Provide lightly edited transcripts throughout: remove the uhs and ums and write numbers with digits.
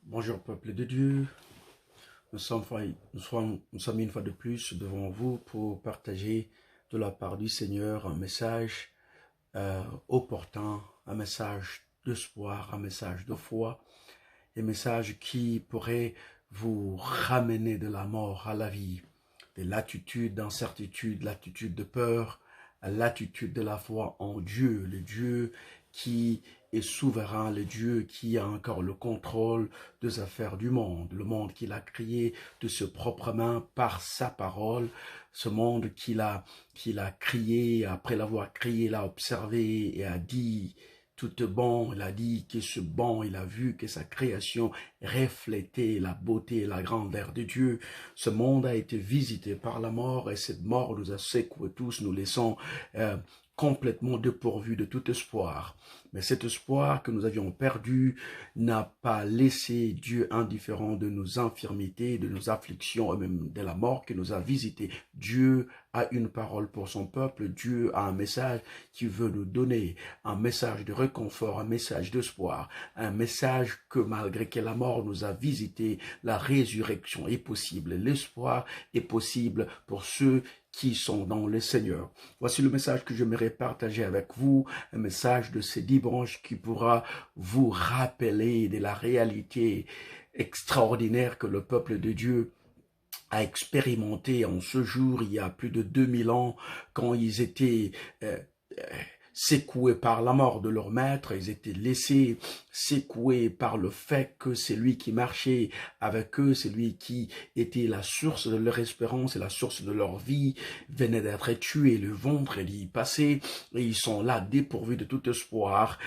Bonjour peuple de Dieu, nous sommes une fois de plus devant vous pour partager de la part du Seigneur un message opportun, un message d'espoir, un message de foi, un message qui pourrait vous ramener de la mort à la vie, de l'attitude d'incertitude, l'attitude de peur, à l'attitude de la foi en Dieu, le Dieu qui est souverain, le Dieu qui a encore le contrôle des affaires du monde, le monde qu'il a créé de ses propres mains par sa parole, ce monde qu'il a créé, après l'avoir créé, l'a observé et a dit tout est bon, il a dit que ce bon, il a vu que sa création reflétait la beauté et la grandeur de Dieu. Ce monde a été visité par la mort et cette mort nous a secoués tous, nous laissant complètement dépourvus de tout espoir. Mais cet espoir que nous avions perdu n'a pas laissé Dieu indifférent de nos infirmités, de nos afflictions et même de la mort qui nous a visités. Dieu a une parole pour son peuple, Dieu a un message qui veut nous donner, un message de réconfort, un message d'espoir, un message que malgré que la mort nous a visités, la résurrection est possible, l'espoir est possible pour ceux qui sont dans le Seigneur. Voici le message que j'aimerais partager avec vous, un message de ces 10 branches qui pourra vous rappeler de la réalité extraordinaire que le peuple de Dieu a expérimenté en ce jour, il y a plus de 2000 ans, quand ils étaient secoués par la mort de leur maître, ils étaient laissés secoués par le fait que c'est lui qui marchait avec eux, c'est lui qui était la source de leur espérance et la source de leur vie, venait d'être tué le vendredi passé, et ils sont là dépourvus de tout espoir,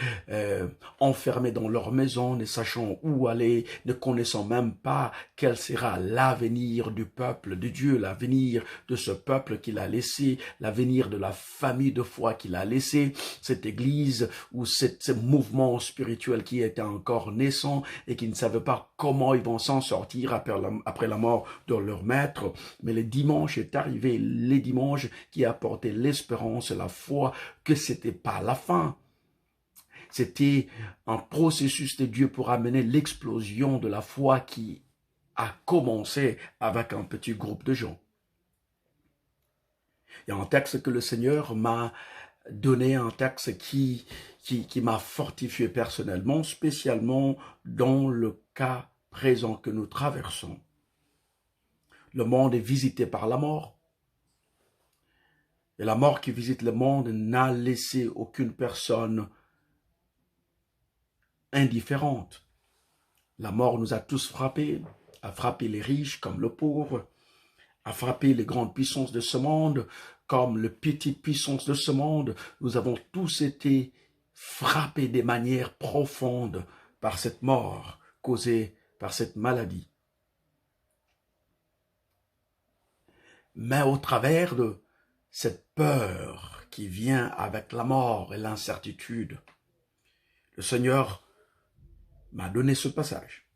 enfermés dans leur maison, ne sachant où aller, ne connaissant même pas quel sera l'avenir du peuple de Dieu, l'avenir de ce peuple qu'il a laissé, l'avenir de la famille de foi qu'il a laissé, cette église ou ce mouvement spirituel qui était encore naissant et qui ne savait pas comment ils vont s'en sortir après la mort de leur maître. Mais le dimanche est arrivé, les dimanches qui apportaient l'espérance et la foi que c'était pas la fin. C'était un processus de Dieu pour amener l'explosion de la foi qui a commencé avec un petit groupe de gens. Il y a un texte que le Seigneur m'a donné, un texte qui m'a fortifié personnellement, spécialement dans le cas présent que nous traversons. Le monde est visité par la mort. Et la mort qui visite le monde n'a laissé aucune personne indifférente. La mort nous a tous frappés, a frappé les riches comme le pauvre, a frappé les grandes puissances de ce monde, comme les petites puissances de ce monde. Nous avons tous été frappés de manière profonde par cette mort causée par cette maladie. Mais au travers de cette peur qui vient avec la mort et l'incertitude, le Seigneur m'a donné ce passage.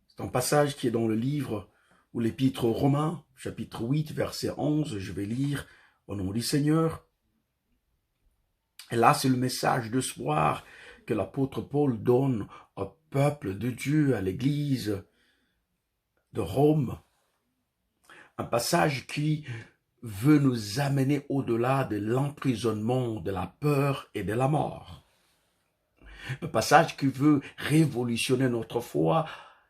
C'est un passage qui est dans le livre ou l'épître aux Romains, chapitre 8, verset 11, je vais lire au nom du Seigneur. Et là, c'est le message d'espoir que l'apôtre Paul donne au peuple de Dieu, à l'église de Rome. Un passage qui veut nous amener au-delà de l'emprisonnement, de la peur et de la mort. Un passage qui veut révolutionner notre foi,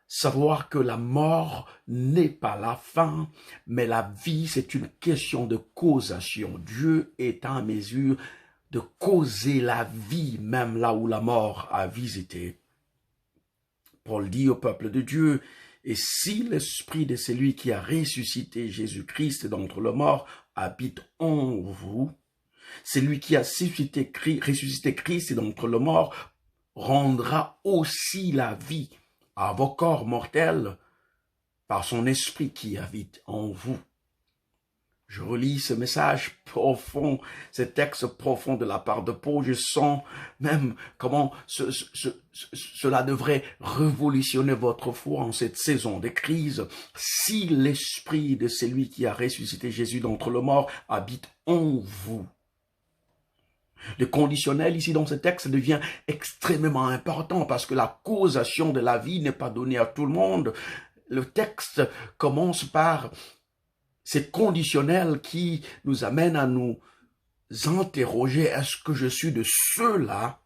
savoir que la mort n'est pas la fin, mais la vie, c'est une question de causation. Dieu est en mesure de causer la vie, même là où la mort a visité. Paul dit au peuple de Dieu, et si l'esprit de celui qui a ressuscité Jésus-Christ d'entre les morts habite en vous, celui qui a ressuscité Christ d'entre les morts rendra aussi la vie à vos corps mortels par son esprit qui habite en vous. Je relis ce message profond, ce texte profond de la part de Paul. Je sens même comment cela devrait révolutionner votre foi en cette saison de crise. Si l'esprit de celui qui a ressuscité Jésus d'entre les morts habite en vous, Le conditionnel ici dans ce texte devient extrêmement important parce que la causation de la vie n'est pas donnée à tout le monde. Le texte commence par ces conditionnels qui nous amènent à nous interroger, est-ce que je suis de ceux-là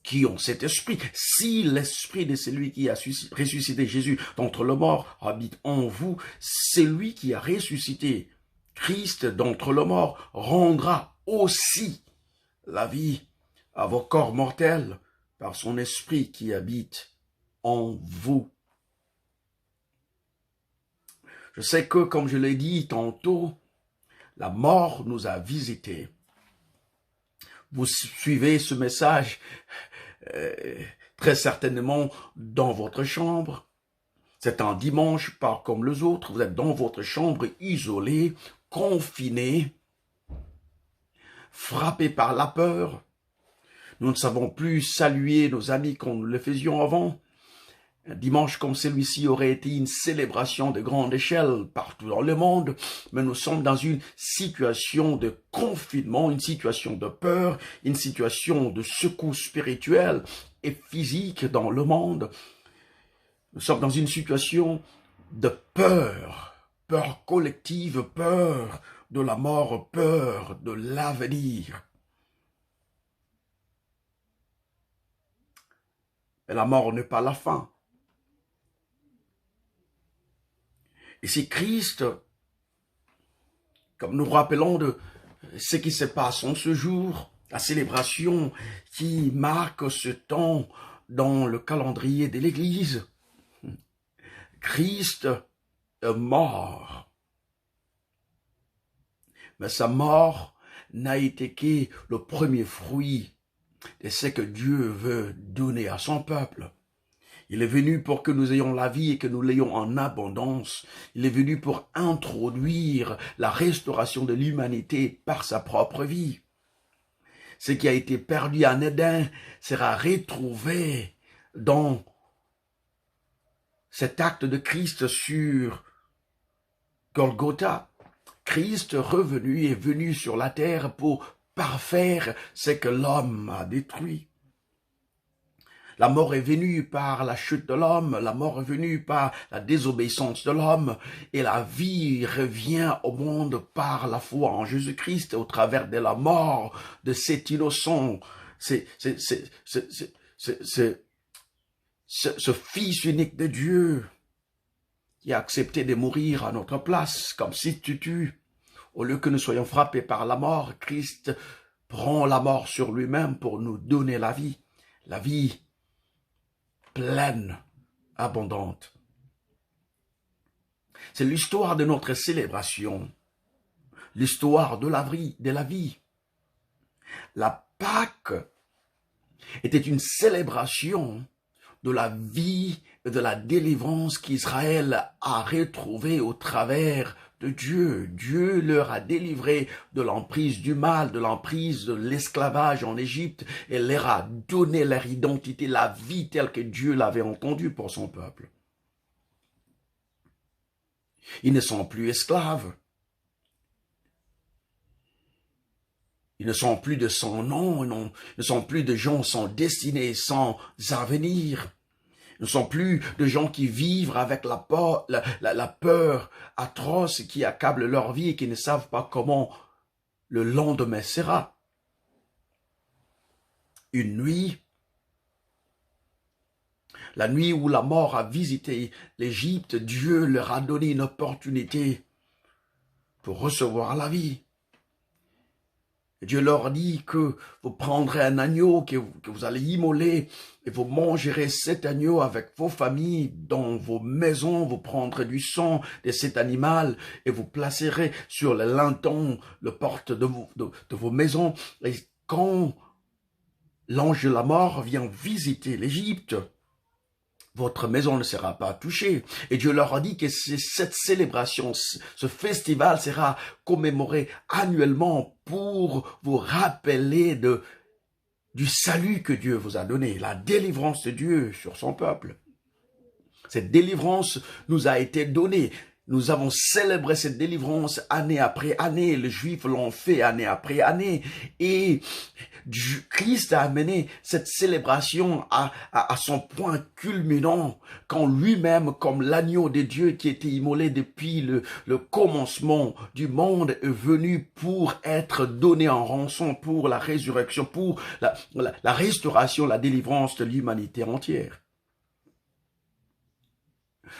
qui ont cet esprit? Si l'esprit de celui qui a ressuscité Jésus d'entre les morts habite en vous, c'est lui qui a ressuscité Christ d'entre les morts rendra aussi la vie à vos corps mortels par son esprit qui habite en vous. Je sais que, comme je l'ai dit tantôt, la mort nous a visités. Vous suivez ce message très certainement dans votre chambre. C'est un dimanche, pas comme les autres. Vous êtes dans votre chambre, isolé, confiné, frappé par la peur. Nous ne savons plus saluer nos amis comme nous le faisions avant. Un dimanche comme celui-ci aurait été une célébration de grande échelle partout dans le monde, mais nous sommes dans une situation de confinement, une situation de peur, une situation de secousse spirituelle et physique dans le monde. Nous sommes dans une situation de peur, peur collective, peur de la mort, peur de l'avenir. Mais la mort n'est pas la fin. Et si Christ, comme nous rappelons de ce qui se passe en ce jour, la célébration qui marque ce temps dans le calendrier de l'Église, Christ est mort. Mais sa mort n'a été que le premier fruit de ce que Dieu veut donner à son peuple. Il est venu pour que nous ayons la vie et que nous l'ayons en abondance. Il est venu pour introduire la restauration de l'humanité par sa propre vie. Ce qui a été perdu en Éden sera retrouvé dans cet acte de Christ sur Golgotha. Christ revenu est venu sur la terre pour parfaire ce que l'homme a détruit. La mort est venue par la chute de l'homme, la mort est venue par la désobéissance de l'homme, et la vie revient au monde par la foi en Jésus-Christ au travers de la mort de cet innocent, ce Fils unique de Dieu qui a accepté de mourir à notre place comme substitut. Au lieu que nous soyons frappés par la mort, Christ prend la mort sur lui-même pour nous donner la vie pleine, abondante. C'est l'histoire de notre célébration, l'histoire de la vie. La Pâque était une célébration de la vie et de la délivrance qu'Israël a retrouvée au travers de Dieu. Dieu leur a délivré de l'emprise du mal, de l'emprise de l'esclavage en Égypte, et leur a donné leur identité, la vie telle que Dieu l'avait entendue pour son peuple. Ils ne sont plus esclaves. Ils ne sont plus de son nom, ils ne sont plus de gens sans destinée, sans avenir. Ils ne sont plus de gens qui vivent avec la peur atroce qui accable leur vie et qui ne savent pas comment le lendemain sera. Une nuit, la nuit où la mort a visité l'Égypte, Dieu leur a donné une opportunité pour recevoir la vie. Dieu leur dit que vous prendrez un agneau que vous allez immoler et vous mangerez cet agneau avec vos familles dans vos maisons. Vous prendrez du sang de cet animal et vous placerez sur le linteau, le porte de vos maisons. Et quand l'ange de la mort vient visiter l'Égypte, votre maison ne sera pas touchée. Et Dieu leur a dit que cette célébration, ce festival sera commémoré annuellement pour vous rappeler du salut que Dieu vous a donné, la délivrance de Dieu sur son peuple. Cette délivrance nous a été donnée. Nous avons célébré cette délivrance année après année. Les Juifs l'ont fait année après année. Et Christ a amené cette célébration à son point culminant quand lui-même, comme l'agneau de Dieu qui était immolé depuis le commencement du monde, est venu pour être donné en rançon pour la résurrection, pour la restauration, la délivrance de l'humanité entière.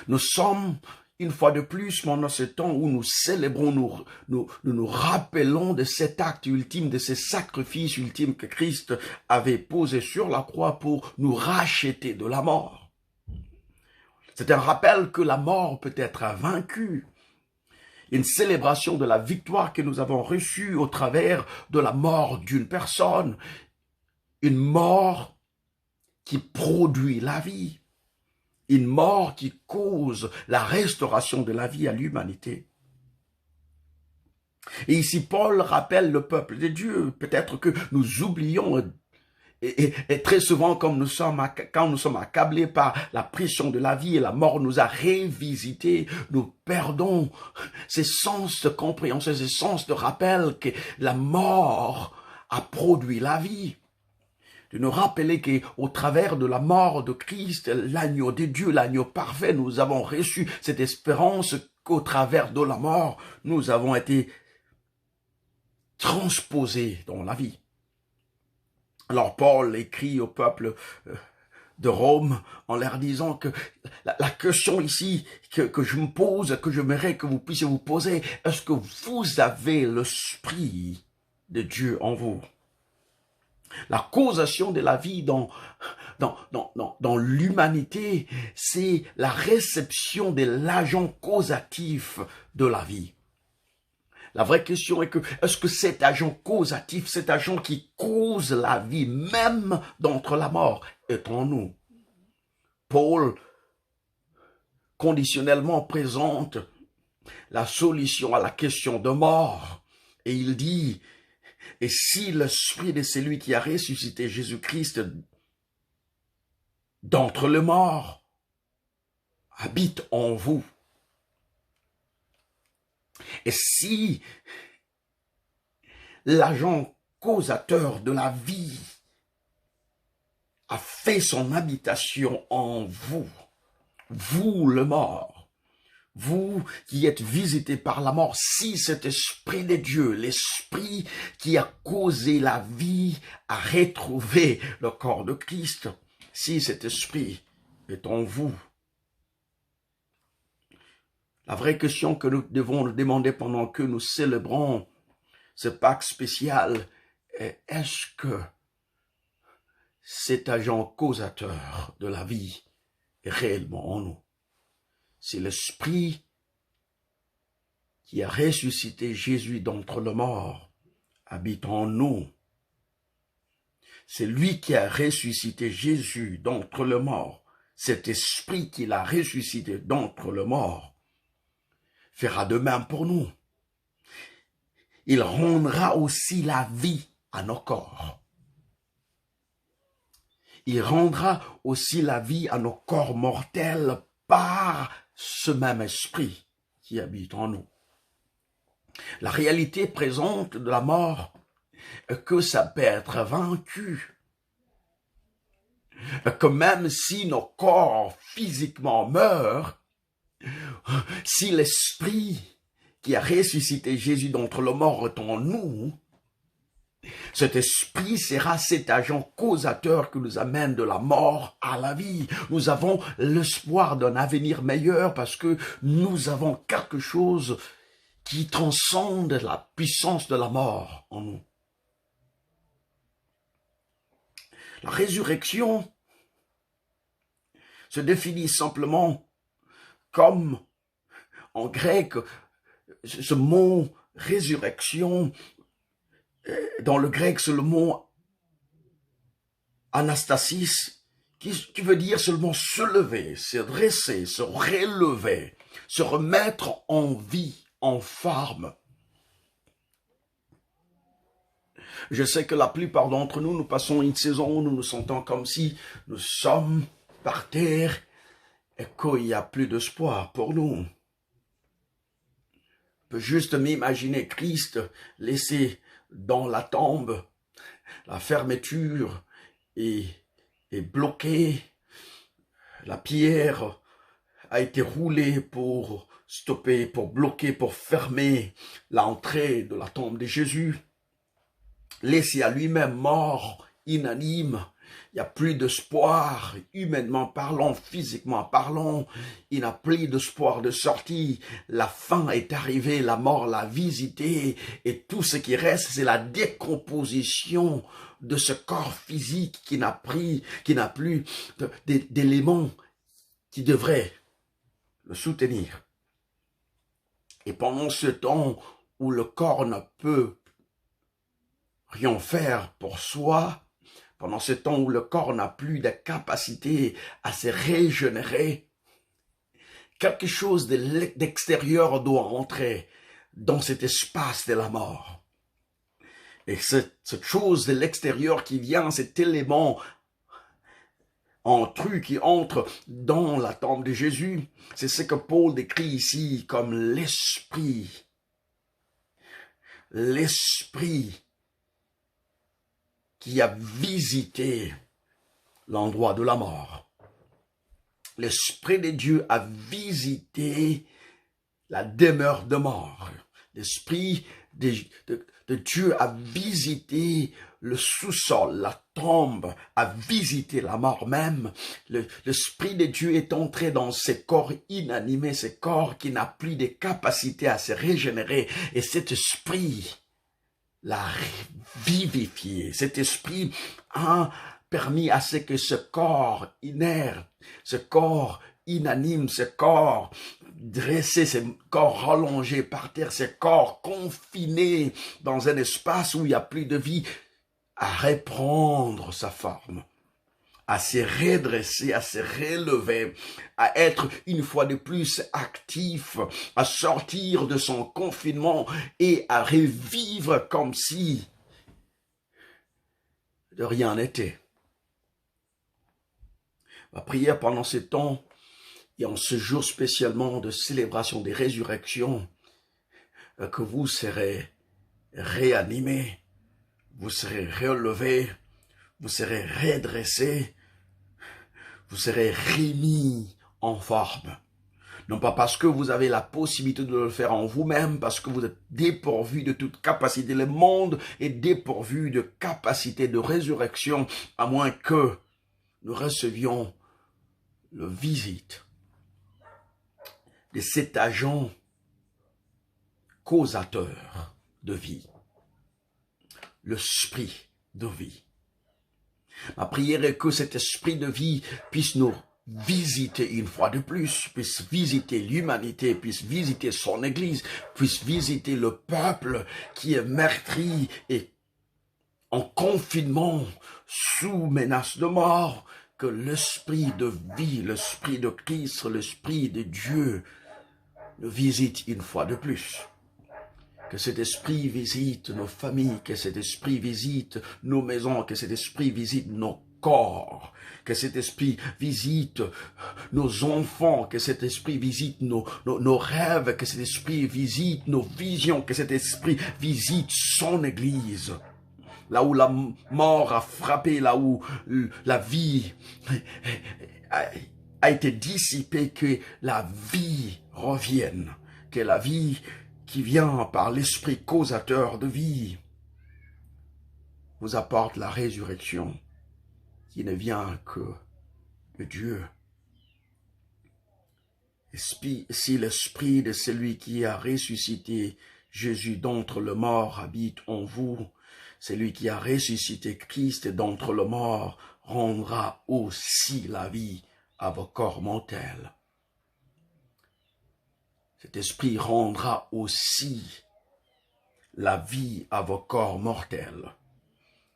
Nous sommes, une fois de plus, pendant ce temps où nous célébrons, nous rappelons de cet acte ultime, de ce sacrifice ultime que Christ avait posé sur la croix pour nous racheter de la mort. C'est un rappel que la mort peut être vaincue. Une célébration de la victoire que nous avons reçue au travers de la mort d'une personne. Une mort qui produit la vie. Une mort qui cause la restauration de la vie à l'humanité. Et ici, Paul rappelle le peuple de Dieu. Peut-être que nous oublions, et très souvent, quand nous sommes accablés par la pression de la vie et la mort nous a révisité, nous perdons ces sens de compréhension, ces sens de rappel que la mort a produit la vie. De nous rappeler qu'au travers de la mort de Christ, l'agneau de Dieu, l'agneau parfait, nous avons reçu cette espérance qu'au travers de la mort, nous avons été transposés dans la vie. Alors Paul écrit au peuple de Rome en leur disant que la question ici que je me pose, que j'aimerais que vous puissiez vous poser, est-ce que vous avez l'esprit de Dieu en vous? La causation de la vie dans l'humanité, c'est la réception de l'agent causatif de la vie. La vraie question est que, est-ce que cet agent causatif, cet agent qui cause la vie, même d'entre la mort, est en nous? Paul, conditionnellement, présente la solution à la question de mort. Et il dit, et si l'esprit de celui qui a ressuscité Jésus-Christ d'entre les morts habite en vous, et si l'agent causateur de la vie a fait son habitation en vous, vous le mort, vous qui êtes visités par la mort, si cet esprit de Dieu, l'esprit qui a causé la vie, a retrouvé le corps de Christ, si cet esprit est en vous. La vraie question que nous devons nous demander pendant que nous célébrons ce Pâques spécial est, est-ce que cet agent causateur de la vie est réellement en nous? C'est l'esprit qui a ressuscité Jésus d'entre les morts habite en nous. C'est lui qui a ressuscité Jésus d'entre les morts. Cet esprit qui l'a ressuscité d'entre les morts fera de même pour nous. Il rendra aussi la vie à nos corps. Il rendra aussi la vie à nos corps mortels par ce même esprit qui habite en nous. La réalité présente de la mort est que ça peut être vaincu. Que même si nos corps physiquement meurent, si l'esprit qui a ressuscité Jésus d'entre les morts est en nous, cet esprit sera cet agent causateur qui nous amène de la mort à la vie. Nous avons l'espoir d'un avenir meilleur parce que nous avons quelque chose qui transcende la puissance de la mort en nous. La résurrection se définit simplement comme, en grec, ce mot résurrection, dans le grec, c'est le mot anastasis, qui veut dire seulement se lever, se dresser, se relever, se remettre en vie, en forme. Je sais que la plupart d'entre nous, nous passons une saison où nous nous sentons comme si nous sommes par terre et qu'il n'y a plus d'espoir pour nous. peux juste m'imaginer Christ laissé dans la tombe, la fermeture est bloquée, la pierre a été roulée pour stopper, pour bloquer, pour fermer l'entrée de la tombe de Jésus. Laissé à lui-même mort, inanime, il n'y a plus d'espoir, humainement parlant, physiquement parlant, il n'a plus d'espoir de sortie. La fin est arrivée, la mort l'a visité, et tout ce qui reste, c'est la décomposition de ce corps physique qui n'a plus d'éléments qui devraient le soutenir. Et pendant ce temps où le corps ne peut rien faire pour soi, pendant ce temps où le corps n'a plus de capacité à se régénérer, quelque chose d'extérieur doit entrer dans cet espace de la mort. Et cette chose de l'extérieur qui vient, cet élément qui entre dans la tombe de Jésus, c'est ce que Paul décrit ici comme l'esprit. L'esprit qui a visité l'endroit de la mort. L'Esprit de Dieu a visité la demeure de mort. L'Esprit de Dieu a visité le sous-sol, la tombe, a visité la mort même. L'Esprit de Dieu est entré dans ces corps inanimés, ces corps qui n'ont plus de capacité à se régénérer. Et cet Esprit l'a vivifié. Cet esprit a permis à ce que ce corps inerte, ce corps inanime, ce corps dressé, ce corps rallongé par terre, ce corps confiné dans un espace où il n'y a plus de vie, à reprendre sa forme, à se redresser, à se relever, à être une fois de plus actif, à sortir de son confinement et à revivre comme si de rien n'était. Ma prière pendant ce temps et en ce jour spécialement de célébration des résurrections, que vous serez réanimés, vous serez relevés, vous serez redressés, vous serez remis en forme. Non pas parce que vous avez la possibilité de le faire en vous-même, parce que vous êtes dépourvu de toute capacité. Le monde est dépourvu de capacité de résurrection, à moins que nous recevions le visite de cet agent causateur de vie, l'esprit de vie. Ma prière est que cet esprit de vie puisse nous visiter une fois de plus, puisse visiter l'humanité, puisse visiter son Église, puisse visiter le peuple qui est meurtri et en confinement, sous menace de mort, que l'esprit de vie, l'esprit de Christ, l'esprit de Dieu nous visite une fois de plus. Que cet esprit visite nos familles, que cet esprit visite nos maisons, que cet esprit visite nos corps, que cet esprit visite nos enfants, que cet esprit visite nos rêves, que cet esprit visite nos visions, que cet esprit visite son Église. Là où la mort a frappé, là où la vie a été dissipée, que la vie revienne, que la vie qui vient par l'esprit causateur de vie vous apporte la résurrection qui ne vient que de Dieu. Si l'esprit de celui qui a ressuscité Jésus d'entre les morts habite en vous, celui qui a ressuscité Christ d'entre les morts rendra aussi la vie à vos corps mortels. Cet esprit rendra aussi la vie à vos corps mortels.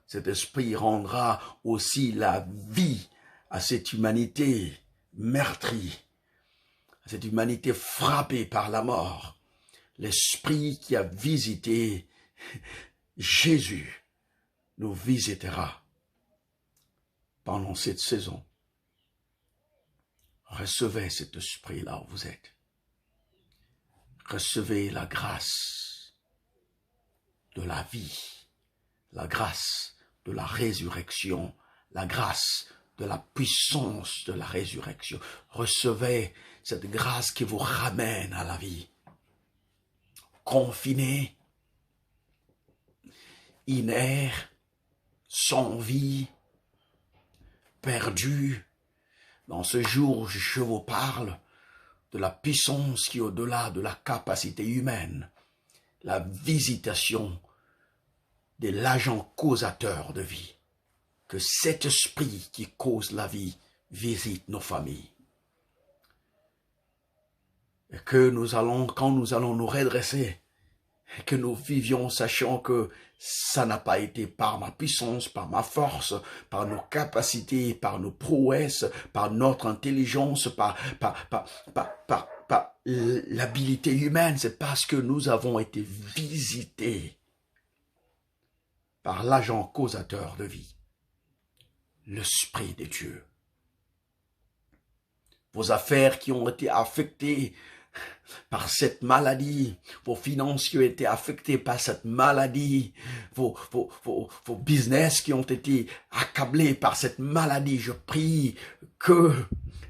Cet esprit rendra aussi la vie à cette humanité meurtrie, à cette humanité frappée par la mort. L'esprit qui a visité Jésus nous visitera pendant cette saison. Recevez cet esprit là où vous êtes. recevez la grâce de la vie, la grâce de la résurrection, la grâce de la puissance de la résurrection. Recevez cette grâce qui vous ramène à la vie. Confiné, inert, sans vie, perdu. Dans ce jour, je vous parle de la puissance qui est au-delà de la capacité humaine, la visitation de l'agent causateur de vie. Que cet esprit qui cause la vie visite nos familles. Et que quand nous allons nous redresser, que nous vivions sachant que ça n'a pas été par ma puissance, par ma force, par nos capacités, par nos prouesses, par notre intelligence, par l'habilité humaine, c'est parce que nous avons été visités par l'agent causateur de vie, l'Esprit de Dieu. Vos affaires qui ont été affectées par cette maladie, vos finances qui ont été affectées par cette maladie, vos business qui ont été accablés par cette maladie, je prie que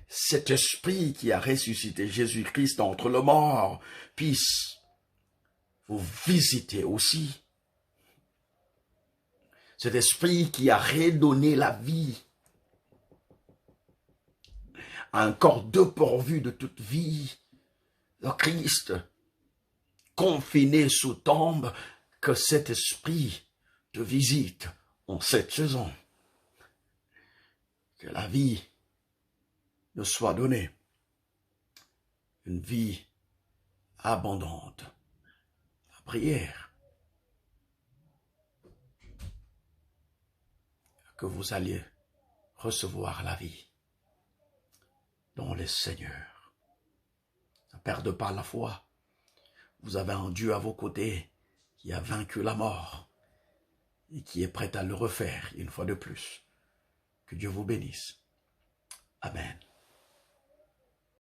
cet esprit qui a ressuscité Jésus-Christ d'entre les morts puisse vous visiter aussi. Cet esprit qui a redonné la vie à un corps dépourvu de toute vie, le Christ, confiné sous tombe, que cet esprit te visite en cette saison. Que la vie nous soit donnée, une vie abondante. La prière, que vous alliez recevoir la vie dans le Seigneur. Ne perdez pas la foi. Vous avez un Dieu à vos côtés qui a vaincu la mort et qui est prêt à le refaire une fois de plus. Que Dieu vous bénisse. Amen.